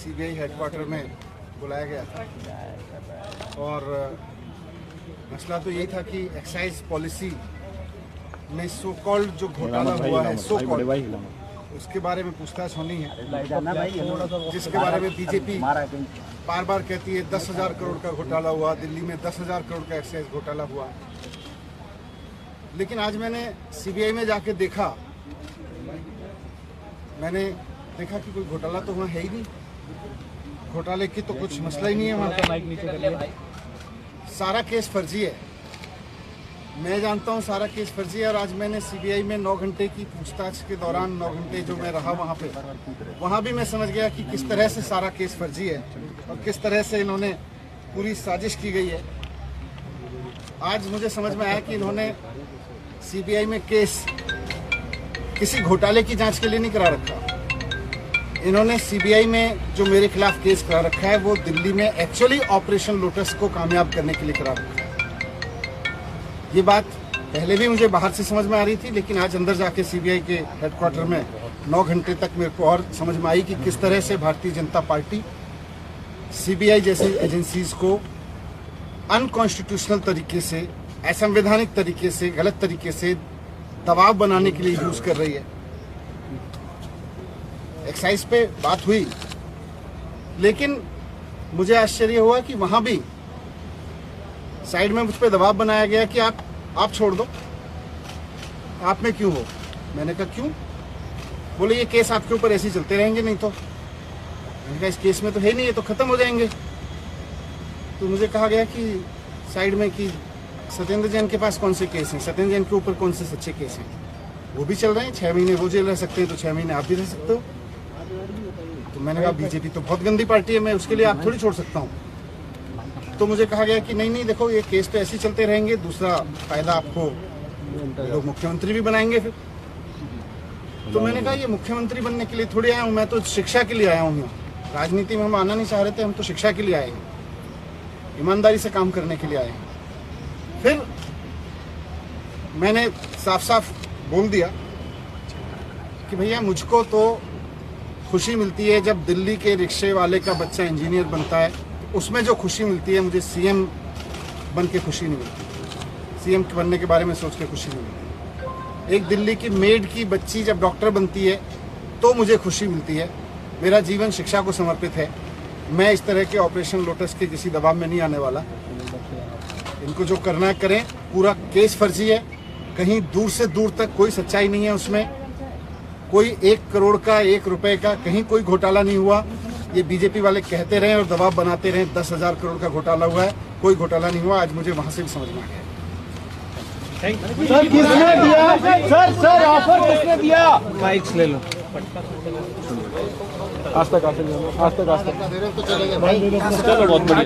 CBI headquarter में बुलाया गया था और मसला तो यही था कि एक्साइज पॉलिसी में सो कॉल्ड जो घोटाला हुआ है सो कॉल्ड उसके बारे में पूछताछ होनी है, जिसके बारे में बीजेपी बार बार कहती है 10,000 करोड़ का घोटाला हुआ, दिल्ली में 10,000 करोड़ का एक्साइज घोटाला हुआ। लेकिन आज मैंने सीबीआई में जाके देखा, मैंने देखा कि कोई घोटाला तो वहाँ है ही नहीं, घोटाले की तो कुछ मसला ही नहीं है वहाँ पर। सारा केस फर्जी है, मैं जानता हूँ सारा केस फर्जी है। और आज मैंने सीबीआई में 9 घंटे की पूछताछ के दौरान 9 घंटे जो मैं रहा वहाँ पे, वहाँ भी मैं समझ गया कि किस तरह से सारा केस फर्जी है और किस तरह से इन्होंने पूरी साजिश की गई है। आज मुझे समझ में आया कि इन्होंने सीबीआई में केस किसी घोटाले की जांच के लिए नहीं करा रखा। इन्होंने सीबीआई में जो मेरे खिलाफ केस करा रखा है वो दिल्ली में एक्चुअली ऑपरेशन लोटस को कामयाब करने के लिए करा रखा है। ये बात पहले भी मुझे बाहर से समझ में आ रही थी, लेकिन आज अंदर जाके सीबीआई के हेडक्वार्टर में 9 घंटे तक मेरे को और समझ में आई कि किस तरह से भारतीय जनता पार्टी सीबीआई जैसी एजेंसीज को अनकॉन्स्टिट्यूशनल तरीके से, असंवैधानिक तरीके से, गलत तरीके से दबाव बनाने के लिए यूज कर रही है। एक्साइज पे बात हुई, लेकिन मुझे आश्चर्य हुआ कि वहां भी साइड में मुझ पे दबाव बनाया गया कि आप छोड़ दो, आप में क्यों हो। मैंने कहा क्यों? बोले ये केस आपके ऊपर ऐसे ही चलते रहेंगे, नहीं तो। मैंने कहा इस केस में तो है नहीं, ये तो खत्म हो जाएंगे। तो मुझे कहा गया कि साइड में कि सत्येंद्र जैन के पास कौन से केस हैं, सत्येंद्र जैन के ऊपर कौन से सच्चे केस हैं, वो भी चल रहे हैं। 6 महीने वो जेल रह सकते हैं तो 6 महीने आप भी रह सकते हो। तो मैंने कहा बीजेपी तो बहुत गंदी पार्टी है, मैं उसके लिए आप थोड़ी छोड़ सकता हूँ। तो मुझे कहा गया कि नहीं देखो ये केस तो ऐसे ही चलते रहेंगे, दूसरा फायदा आपको लोग मुख्यमंत्री भी बनाएंगे फिर। तो मैंने कहा ये मुख्यमंत्री बनने के लिए थोड़ी आया हूँ, मैं तो शिक्षा के लिए आया हूँ। राजनीति में हम आना नहीं चाह रहे थे, हम तो शिक्षा के लिए आए हैं, ईमानदारी से काम करने के लिए आए हैं। फिर मैंने साफ साफ बोल दिया कि भैया मुझको तो खुशी मिलती है जब दिल्ली के रिक्शे वाले का बच्चा इंजीनियर बनता है, उसमें जो खुशी मिलती है मुझे सीएम बन के खुशी नहीं मिलती, सीएम बनने के बारे में सोच के खुशी नहीं मिलती। एक दिल्ली की मेड की बच्ची जब डॉक्टर बनती है तो मुझे खुशी मिलती है। मेरा जीवन शिक्षा को समर्पित है, मैं इस तरह के ऑपरेशन लोटस के किसी दबाव में नहीं आने वाला। इनको जो करना है करें, पूरा केस फर्जी है, कहीं दूर से दूर तक कोई सच्चाई नहीं है उसमें, कोई 1 करोड़ का 1 रुपए का कहीं कोई घोटाला नहीं हुआ। ये बीजेपी वाले कहते रहे और दबाव बनाते रहे 10,000 करोड़ का घोटाला हुआ है, कोई घोटाला नहीं हुआ। आज मुझे वहां से भी समझ में आ गया। सर किसने दिया? सर ऑफर किसने दिया? माइक्स ले लो। आज तक चलो बहुत बढ़िया।